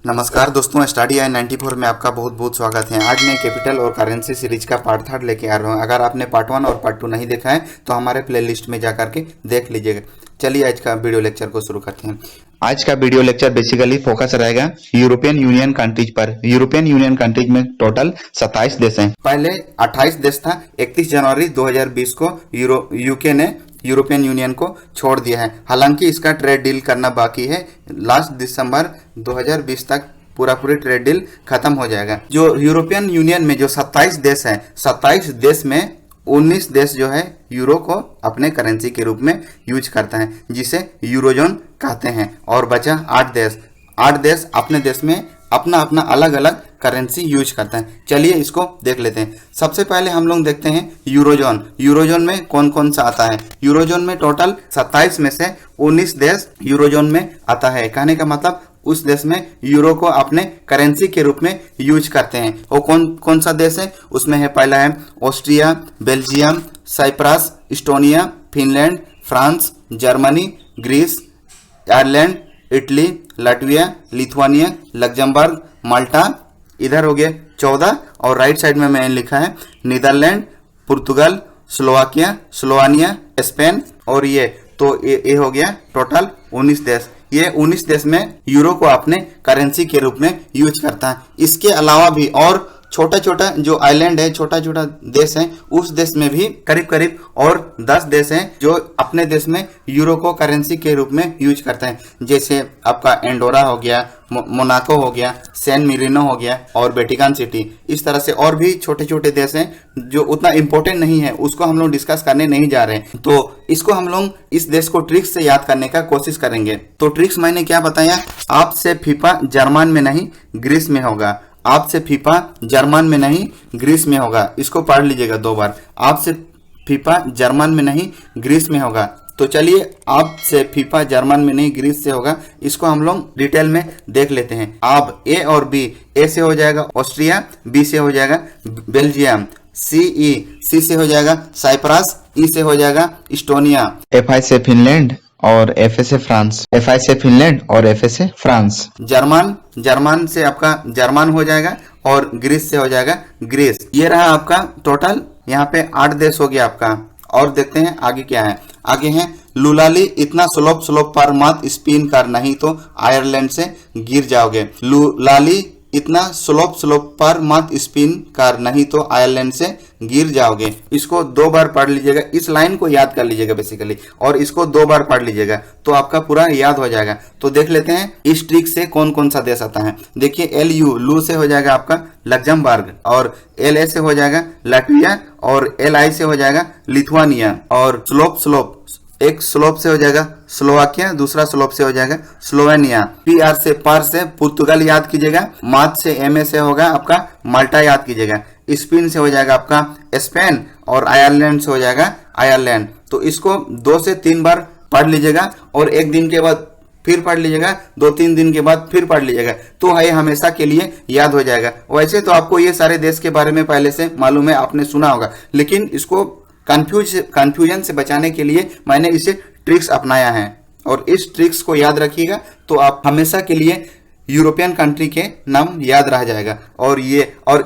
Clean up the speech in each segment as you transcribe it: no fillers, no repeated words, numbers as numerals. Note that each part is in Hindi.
नमस्कार दोस्तों, स्टडी आई 94 में आपका बहुत बहुत स्वागत है। आज मैं कैपिटल और करेंसी सीरीज का पार्ट 3 लेके आ रहा हूँ। अगर आपने पार्ट 1 और पार्ट 2 नहीं देखा है तो हमारे प्लेलिस्ट में जाकर के देख लीजिएगा। चलिए आज का वीडियो लेक्चर को शुरू करते हैं। आज का वीडियो लेक्चर बेसिकली फोकस रहेगा यूरोपियन यूनियन कंट्रीज पर। यूरोपियन यूनियन कंट्रीज में टोटल 27 देश हैं। पहले 28 देश था। 31 जनवरी 2020 को यूके ने यूरोपियन यूनियन को छोड़ दिया है। हालांकि इसका ट्रेड डील करना बाकी है। लास्ट दिसंबर 2020 तक पूरी ट्रेड डील खत्म हो जाएगा। जो यूरोपियन यूनियन में जो 27 देश हैं, 27 देश में 19 देश जो है यूरो को अपने करेंसी के रूप में यूज करता है, जिसे यूरोजोन कहते हैं। और बचा 8 देश अपने देश में अपना अपना अलग अलग करेंसी यूज करता है। चलिए इसको देख लेते हैं। सबसे पहले हम लोग देखते हैं यूरोजोन। यूरोजोन में कौन कौन सा आता है। यूरोजोन में टोटल 27 में से 19 देश यूरोजोन में आता है। कहने का मतलब उस देश में यूरो को अपने करेंसी के रूप में यूज करते हैं। वो कौन कौन सा देश है उसमें है, पहला है Austria, Belgium, Cyprus, Estonia, Finland, France, Germany, Greece, Ireland, Italy, Latvia, Lithuania, Luxembourg, Malta. इधर हो गया 14 और राइट साइड में मैंने लिखा है नीदरलैंड, पुर्तगाल, स्लोवाकिया, स्लोवानिया, स्पेन। और ये हो गया टोटल 19 देश। ये 19 देश में यूरो को अपने करेंसी के रूप में यूज करता है। इसके अलावा भी और छोटा छोटा जो आइलैंड है, छोटा छोटा देश है, उस देश में भी करीब करीब और 10 देश हैं जो अपने देश में यूरो को करेंसी के रूप में यूज करते हैं। जैसे आपका एंडोरा हो गया, मोनाको हो गया, सैन मेरिनो हो गया और वेटिकन सिटी। इस तरह से और भी छोटे छोटे देश हैं जो उतना इम्पोर्टेंट नहीं है, उसको हम लोग डिस्कस करने नहीं जा रहे हैं। तो इसको हम लोग इस देश को ट्रिक्स से याद करने का कोशिश करेंगे। तो ट्रिक्स मैंने क्या बताया, आपसे फीफा जर्मन में नहीं ग्रीस में होगा। आपसे फीफा जर्मन में नहीं ग्रीस में होगा। इसको पढ़ लीजिएगा 2 बार। आपसे फीफा जर्मन में नहीं ग्रीस में होगा। तो चलिए आपसे फीफा जर्मन में नहीं ग्रीस से होगा, इसको हम लोग डिटेल में देख लेते हैं। अब ए और बी, ए से हो जाएगा ऑस्ट्रिया, बी से हो जाएगा बेल्जियम, सी से हो जाएगा साइप्रस, ई से हो जाएगा इस्टोनिया, FI से फिनलैंड और FA से फ्रांस। FI से फिनलैंड और FA से फ्रांस। जर्मन से आपका जर्मन हो जाएगा और ग्रीस से हो जाएगा ग्रीस। ये रहा आपका टोटल। यहाँ पे 8 देश हो गया आपका। और देखते हैं आगे क्या है। आगे है लुलाली, इतना स्लोप पर मत स्पिन कर, नहीं तो आयरलैंड से गिर जाओगे। लुलाली, इतना स्लोप पर मत स्पिन कर, नहीं तो आयरलैंड से गिर जाओगे। इसको 2 बार पढ़ लीजिएगा। इस लाइन को याद कर लीजिएगा बेसिकली, और इसको 2 बार पढ़ लीजिएगा तो आपका पूरा याद हो जाएगा। तो देख लेते हैं इस ट्रिक से कौन कौन सा देश आता है। देखिए लू से हो जाएगा आपका लग्जमबर्ग, और LA से हो जाएगा लाटविया, और LI से हो जाएगा लिथुआनिया, और स्लोप एक स्लोप से हो जाएगा स्लोवाकिया, दूसरा स्लोप से हो जाएगा स्लोवेनिया। PR से पुर्तगाल याद कीजिएगा। मात से MA से होगा आपका माल्टा याद कीजिएगा। स्पेन से हो जाएगा आपका स्पेन, और आयरलैंड से हो जाएगा आयरलैंड। तो इसको 2 से 3 बार पढ़ लीजिएगा, और एक दिन के बाद फिर पढ़ लीजिएगा, 2-3 दिन के बाद फिर पढ़ लीजिएगा, तो ये हमेशा के लिए याद हो जाएगा। वैसे तो आपको ये सारे देश के बारे में पहले से मालूम है, आपने सुना होगा, लेकिन इसको कंफ्यूजन से बचाने के लिए मैंने इसे ट्रिक्स अपनाया है। और इस ट्रिक्स को याद रखिएगा तो आप हमेशा के लिए यूरोपियन कंट्री के नाम याद रह जाएगा। और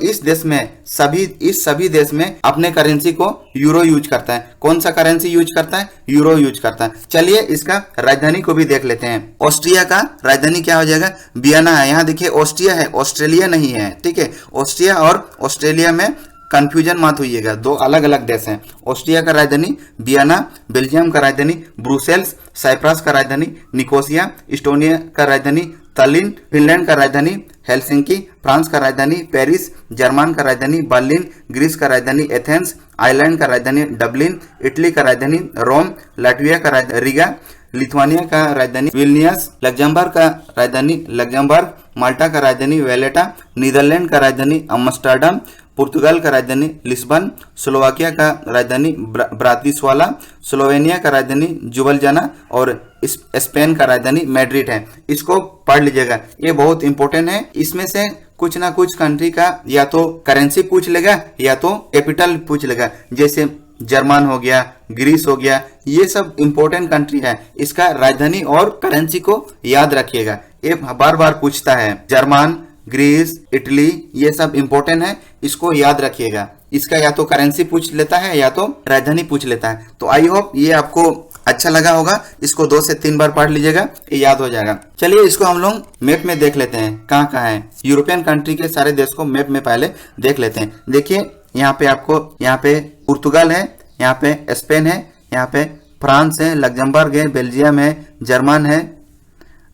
इस देश में सभी देश में अपने करेंसी को यूरो यूज करता है। कौन सा करेंसी यूज करता है? यूरो यूज करता है। चलिए इसका राजधानी को भी देख लेते हैं। ऑस्ट्रिया का राजधानी क्या हो जाएगा? वियना है। यहाँ देखिए ऑस्ट्रिया है, ऑस्ट्रेलिया नहीं है, ठीक है। ऑस्ट्रिया और ऑस्ट्रेलिया में कंफ्यूजन मत होइएगा, 2 अलग अलग देश हैं। ऑस्ट्रिया का राजधानी वियना, बेल्जियम का राजधानी ब्रुसेल्स, साइप्रस का राजधानी निकोसिया, इस्टोनिया का राजधानी तलिन, फिनलैंड का राजधानी हेलसिंकी, फ्रांस का राजधानी पेरिस, जर्मन का राजधानी बर्लिन, ग्रीस का राजधानी एथेंस, आयरलैंड का राजधानी डबलिन, इटली का राजधानी रोम, लाटविया का राजधानी रिगा, लिथुआनिया का राजधानी विल्नियस, लग्जमबर्ग का राजधानी लग्जमबर्ग, माल्टा का राजधानी वेलेटा, नीदरलैंड का राजधानी अम्स्टरडम, पुर्तगाल का राजधानी लिस्बन, स्लोवाकिया का राजधानी ब्रातिस्लावा, स्लोवेनिया का राजधानी जुबलजाना, और स्पेन का राजधानी मैड्रिड है। इसको पढ़ लीजिएगा, ये बहुत इंपॉर्टेंट है। इसमें से कुछ ना कुछ कंट्री का या तो करेंसी पूछ लेगा या तो कैपिटल पूछ लेगा। जैसे जर्मन हो गया, ग्रीस हो गया, ये सब इंपॉर्टेंट कंट्री है। इसका राजधानी और करेंसी को याद रखिएगा। ये बार बार पूछता है। जर्मन, ग्रीस, इटली, ये सब इंपॉर्टेंट है, इसको याद रखिएगा। इसका या तो करेंसी पूछ लेता है या तो राजधानी पूछ लेता है। तो आई होप ये आपको अच्छा लगा होगा। इसको 2 से 3 बार पढ़ लीजिएगा, ये याद हो जाएगा। चलिए इसको हम लोग मैप में देख लेते हैं कहाँ कहाँ है। यूरोपियन कंट्री के सारे देश को मैप में पहले देख लेते हैं। देखिए यहाँ पे आपको, यहाँ पे पुर्तगाल है, यहाँ पे स्पेन है, यहाँ पे फ्रांस है, लग्जमबर्ग है, बेल्जियम है, जर्मन है,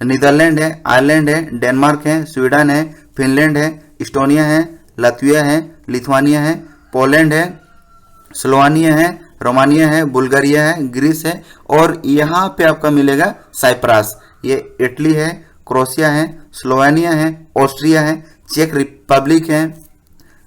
नीदरलैंड है, आयरलैंड है, डेनमार्क है, स्वीडन है, फिनलैंड है, इस्टोनिया है, लातविया है, लिथुआनिया है, पोलैंड है, स्लोवानिया है, रोमानिया है, बुल्गारिया है, ग्रीस है, और यहाँ पे आपका मिलेगा साइप्रस। ये इटली है, क्रोएशिया है, स्लोवेनिया है, ऑस्ट्रिया है, चेक रिपब्लिक है,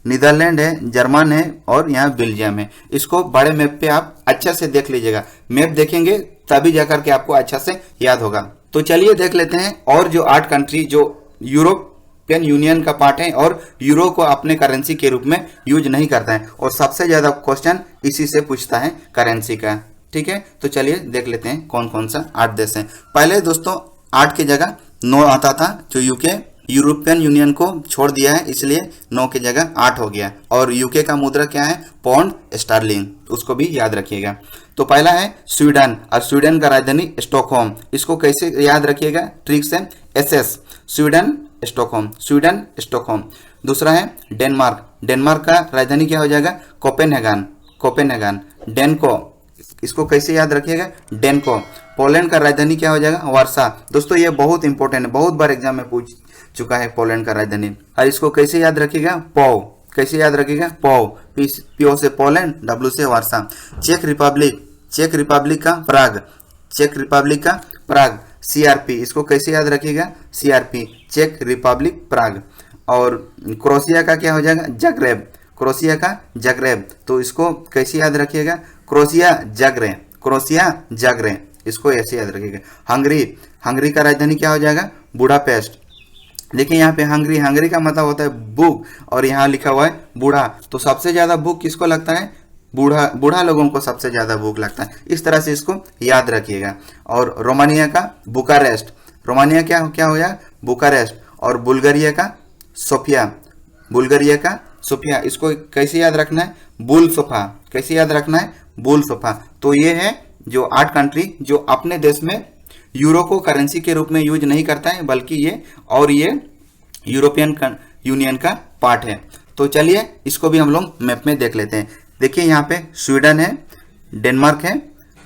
नीदरलैंड है, जर्मन है, और यहाँ बेल्जियम है। इसको बड़े मैप पे आप अच्छा से देख लीजिएगा। मैप देखेंगे तभी जाकर के आपको अच्छा से याद होगा। तो चलिए देख लेते हैं और जो 8 कंट्री जो यूरोपियन यूनियन का पार्ट है और यूरो को अपने करेंसी के रूप में यूज नहीं करता है, और सबसे ज्यादा क्वेश्चन इसी से पूछता है करेंसी का। ठीक है, तो चलिए देख लेते हैं कौन कौन सा 8 देश है। पहले दोस्तों 8 की जगह 9 आता था, जो यूके यूरोपियन यूनियन को छोड़ दिया है, इसलिए 9 की जगह 8 हो गया। और यूके का मुद्रा क्या है? पौंड स्टर्लिंग, उसको भी याद रखिएगा। तो पहला है स्वीडन, और स्वीडन का राजधानी स्टॉकहोम। इसको कैसे याद रखिएगा? ट्रिक से SS, Sweden Stockholm, Sweden Stockholm. दूसरा है डेनमार्क, डेनमार्क का राजधानी क्या हो जाएगा? Copenhagen, Copenhagen. डेनको, इसको कैसे याद रखिएगा? डेनको। पोलैंड का राजधानी क्या हो जाएगा? वार्सा। दोस्तों ये बहुत इंपॉर्टेंट है, बहुत बार एग्जाम में पूछ चुका है पोलैंड का राजधानी। और इसको कैसे याद रखिएगा? पॉव, कैसे याद रखिएगा? पॉव, PO से पोलैंड, W से Warsaw. Check Republic, check Republic का प्राग, चेक रिपब्लिक का प्राग। CRP, इसको कैसे याद रखिएगा? CRP, चेक रिपब्लिक प्राग। और क्रोएशिया का क्या हो जाएगा? जग्रेब, क्रोएशिया का जग्रेब। तो इसको कैसे याद रखिएगा? क्रोएशिया जग्रे, क्रोएशिया जग्रे, इसको ऐसे याद रखिएगा। हंगरी, हंगरी का राजधानी क्या हो जाएगा? बुडापेस्ट। देखिए यहाँ पे हंगरी, हंगरी का मतलब होता है भूख, और यहाँ लिखा हुआ है बूढ़ा। तो सबसे ज्यादा भूख किसको लगता है? बूढ़ा, बूढ़ा लोगों को सबसे ज्यादा भूख लगता है। इस तरह से इसको याद रखिएगा। और रोमानिया का बुकारेस्ट, रोमानिया क्या क्या हो गया? बुकारेस्ट। और बुल्गारिया का सोफिया, बुल्गारिया का सोफिया। इसको कैसे याद रखना है? बुल सोफा, कैसे याद रखना है? Bull sofa. तो ये है जो 8 कंट्री जो अपने देश में यूरो को करेंसी के रूप में यूज नहीं करता है, बल्कि ये यूरोपियन यूनियन का पार्ट है। तो चलिए इसको भी हम लोग मैप में देख लेते हैं। देखिए यहाँ पे स्वीडन है, डेनमार्क है,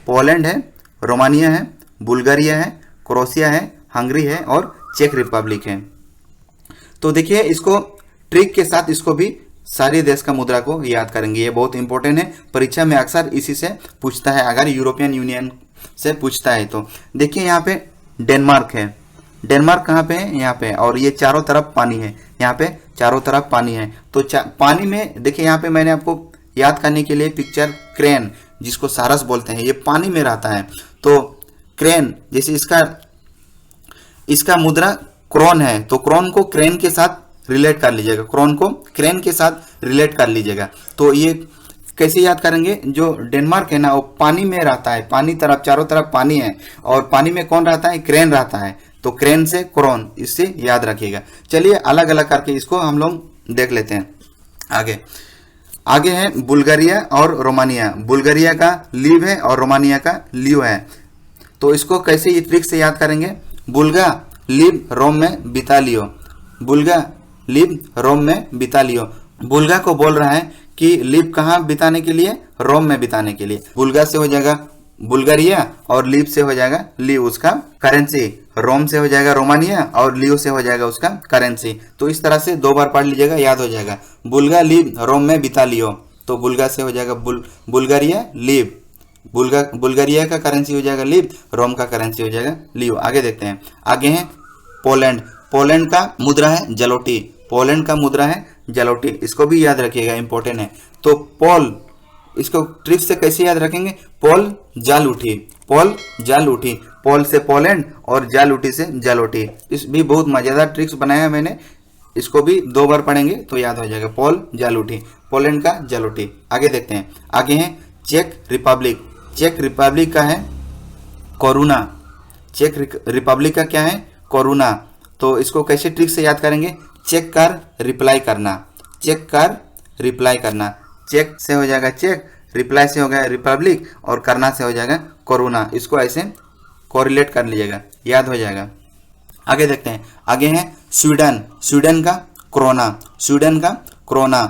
पोलैंड है, रोमानिया है, बुल्गारिया है, क्रोएशिया है, हंगरी है, और चेक रिपब्लिक है। तो देखिए इसको ट्रिक के साथ इसको भी सारे देश का मुद्रा को याद करेंगे। ये बहुत इंपॉर्टेंट है, परीक्षा में अक्सर इसी से पूछता है, अगर यूरोपियन यूनियन से पूछता है तो। देखिए यहाँ पे डेनमार्क है, डेनमार्क कहाँ पे है? यहाँ पे। और ये चारों तरफ पानी है, यहाँ पे चारों तरफ पानी है। तो पानी में देखिए यहाँ पे मैंने आपको याद करने के लिए पिक्चर क्रेन, जिसको सारस बोलते हैं, ये पानी में रहता है। तो क्रेन, जैसे इसका मुद्रा क्रोन है, तो क्रोन को क्रेन के साथ रिलेट कर लीजिएगा, क्रोन को क्रेन के साथ रिलेट कर लीजिएगा। तो ये कैसे याद करेंगे? जो डेनमार्क है ना, वो पानी में रहता है, पानी तरफ, चारों तरफ पानी है, और पानी में कौन रहता है? क्रेन रहता है। तो क्रेन से क्रोन, इससे याद रखिएगा। चलिए अलग अलग करके इसको हम लोग देख लेते हैं। आगे है बुल्गारिया और रोमानिया। बुल्गारिया का लीव है और रोमानिया का लीव है। तो इसको कैसे ये ट्रिक से याद करेंगे? बुल्गा लीव रोम में बिता लियो, बुल्गा लीव रोम में बिता लियो। बुल्गा को बोल रहा है कि लीव कहाँ बिताने के लिए? रोम में बिताने के लिए। बुल्गा से हो जाएगा बुल्गारिया, और लीव से हो जाएगा लीव उसका करेंसी। रोम से हो जाएगा रोमानिया, और लीव से हो जाएगा उसका करेंसी। तो इस तरह से 2 बार पढ़ लीजिएगा, याद हो जाएगा। बुल्गा लीव रोम में बिता लियो, तो बुल्गा से हो जाएगा बुल्गारिया लीव, बुल्गारिया का करेंसी हो जाएगा लीव, रोम का करेंसी हो जाएगा लीव। आगे देखते हैं। आगे है पोलैंड, पोलैंड का मुद्रा है जलोटी, पोलैंड का मुद्रा है जलोटी। इसको भी याद रखिएगा, इंपॉर्टेंट है। तो पोल, इसको ट्रिक से कैसे याद रखेंगे? पोल जाल उठी, पोल जाल उठी। पोल से पोलैंड और जाल उठी से जलोटी। इस भी बहुत मजेदार ट्रिक्स बनाया है मैंने, इसको भी 2 बार पढ़ेंगे तो याद हो जाएगा। पोल जाल उठी, पोलैंड का जलोटी। आगे देखते हैं। आगे है चेक रिपब्लिक, चेक रिपब्लिक का है कोरुना, चेक रिपब्लिक का क्या है? कोरुना। तो इसको कैसे ट्रिक से याद करेंगे, चेक कर रिप्लाई करना, चेक कर रिप्लाई करना। चेक से हो जाएगा चेक, रिप्लाई से हो गया रिपब्लिक और करना से हो जाएगा कोरोना। इसको ऐसे कोरिलेट कर लीजिएगा, याद हो जाएगा। आगे देखते हैं, आगे है स्वीडन, स्वीडन का कोरोना, स्वीडन का कोरोना।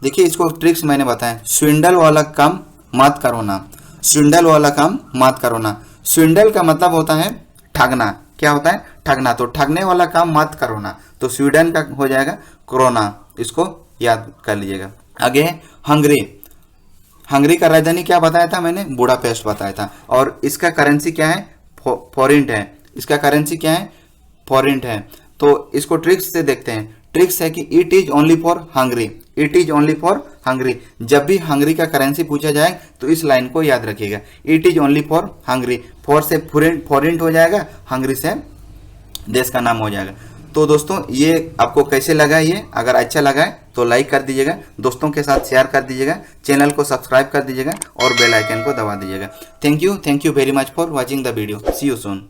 देखिए इसको ट्रिक्स मैंने बताया, स्विंडल वाला काम मत करो ना, स्विंडल वाला काम मत करो ना। स्विंडल का मतलब होता है ठगना, क्या होता है, ठगना। तो ठगने वाला काम मत करो ना, तो स्वीडन का हो जाएगा कोरोना, इसको याद कर लीजिएगा। आगे है हंगरी, हंगरी का राजधानी क्या बताया था मैंने, बुडापेस्ट बताया था। और इसका करेंसी क्या है, फॉरेंट है, इसका करेंसी क्या है, फॉरेंट है। तो इसको ट्रिक्स से देखते हैं, ट्रिक्स है कि it is only for Hungary, it is only for Hungary. जब भी हंगरी का करेंसी पूछा जाए तो इस लाइन को याद रखिएगा, it is only for Hungary. For से फॉरेंट हो जाएगा, हंगरी से देश का नाम हो जाएगा। तो दोस्तों ये आपको कैसे लगा, ये अगर अच्छा लगा है तो लाइक कर दीजिएगा, दोस्तों के साथ शेयर कर दीजिएगा, चैनल को सब्सक्राइब कर दीजिएगा और बेल आइकन को दबा दीजिएगा। Thank you very much for watching the video. See you soon.